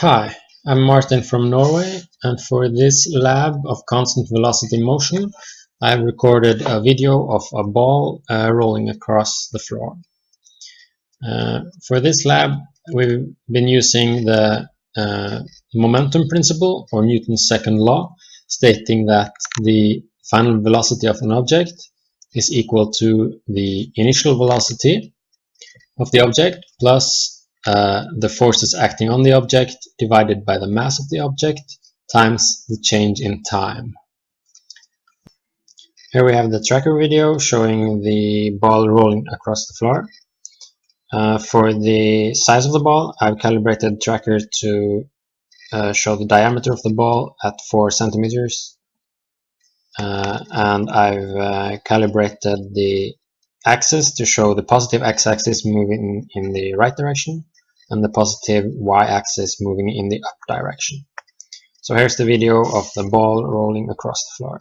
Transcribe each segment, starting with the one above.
Hi, I'm Martin from Norway, and for this lab of constant velocity motion, I've recorded a video of a ball rolling across the floor. For this lab, we've been using the momentum principle, or Newton's second law, stating that the final velocity of an object is equal to the initial velocity of the object plus the forces acting on the object divided by the mass of the object times the change in time. Here we have the tracker video showing the ball rolling across the floor. For the size of the ball, I've calibrated the tracker to show the diameter of the ball at 4 centimeters. And I've calibrated the axis to show the positive x-axis moving in the right direction and the positive y-axis moving in the up direction. So here's the video of the ball rolling across the floor.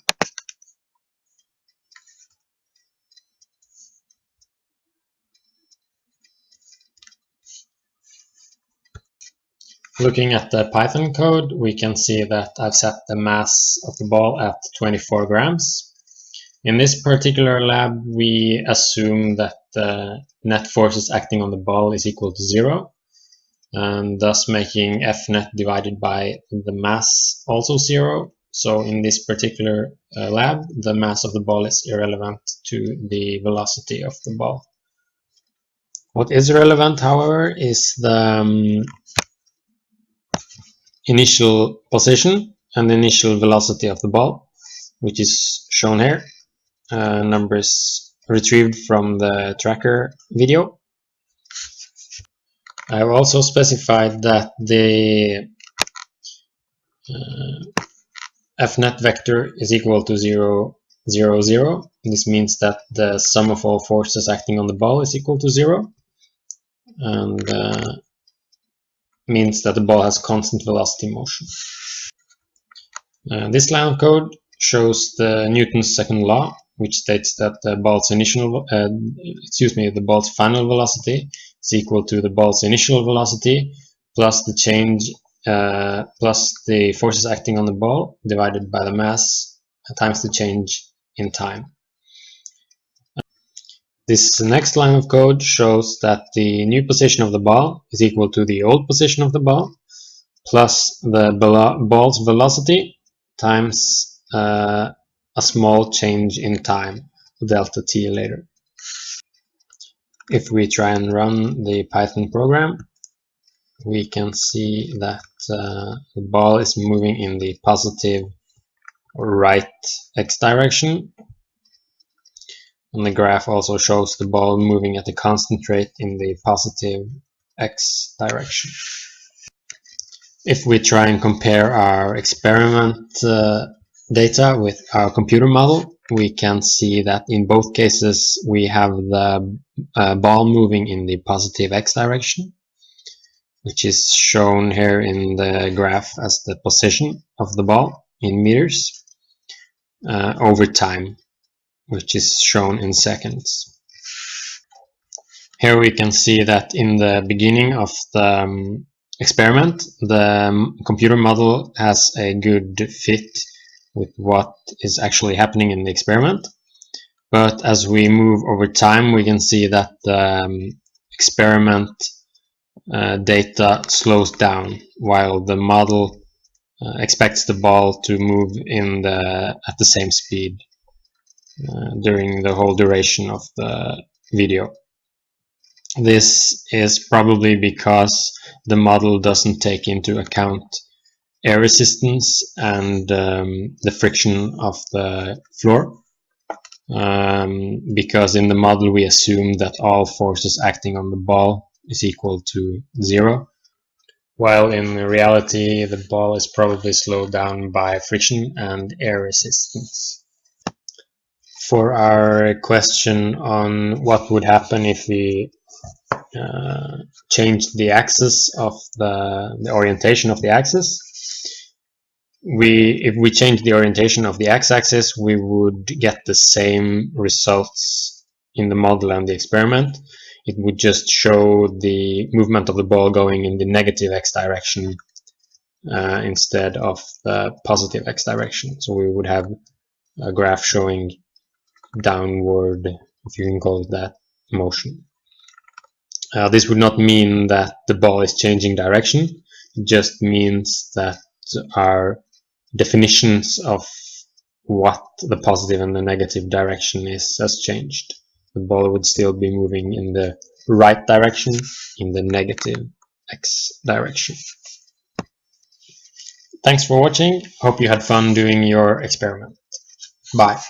Looking at the Python code, we can see that I've set the mass of the ball at 24 grams. In this particular lab, we assume that the net forces acting on the ball is equal to 0, and thus making F net divided by the mass also 0. So in this particular lab, the mass of the ball is irrelevant to the velocity of the ball. What is relevant, however, is the initial position and the initial velocity of the ball, which is shown here. Numbers retrieved from the tracker video. I have also specified that the F net vector is equal to 0, 0, 0. This means that the sum of all forces acting on the ball is equal to 0, and means that the ball has constant velocity motion. This line of code shows the Newton's second law, which states that the ball's the ball's final velocity is equal to the ball's initial velocity plus the change plus the forces acting on the ball divided by the mass times the change in time. This next line of code shows that the new position of the ball is equal to the old position of the ball plus the ball's velocity times a small change in time, delta t later. If we try and run the Python program, we can see that the ball is moving in the positive right x direction. And the graph also shows the ball moving at a constant rate in the positive x direction. If we try and compare our experiment data with our computer model, we can see that in both cases we have the ball moving in the positive x direction, which is shown here in the graph as the position of the ball in meters over time, which is shown in seconds. Here we can see that in the beginning of the experiment, the computer model has a good fit with what is actually happening in the experiment. But as we move over time, we can see that the experiment data slows down while the model expects the ball to move at the same speed during the whole duration of the video. This is probably because the model doesn't take into account air resistance and the friction of the floor, because in the model we assume that all forces acting on the ball is equal to 0, while in reality the ball is probably slowed down by friction and air resistance. For our question on what would happen if we change the axis of the orientation of the axis, if we change the orientation of the x-axis, we would get the same results in the model and the experiment. It would just show the movement of the ball going in the negative x direction instead of the positive x direction. So we would have a graph showing downward, if you can call it that, motion. This would not mean that the ball is changing direction. It just means that our definitions of what the positive and the negative direction is has changed. The ball would still be moving in the right direction, in the negative x direction. Thanks for watching. Hope you had fun doing your experiment. Bye.